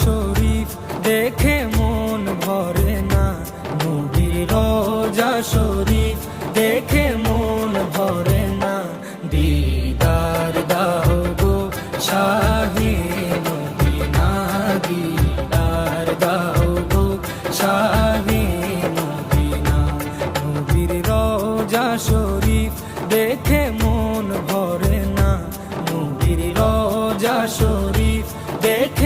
শরীফ দেখে মন ভরে না, নবীর রোজা শরীফ দেখে মন ভরে না। দিদার দাও গো শাহে মদিনা, দিদার দাও গো শাহে মদিনা। নবীর রোজা শরীফ দেখে মন ভরে না, নবীর রোজা শরীফ দেখে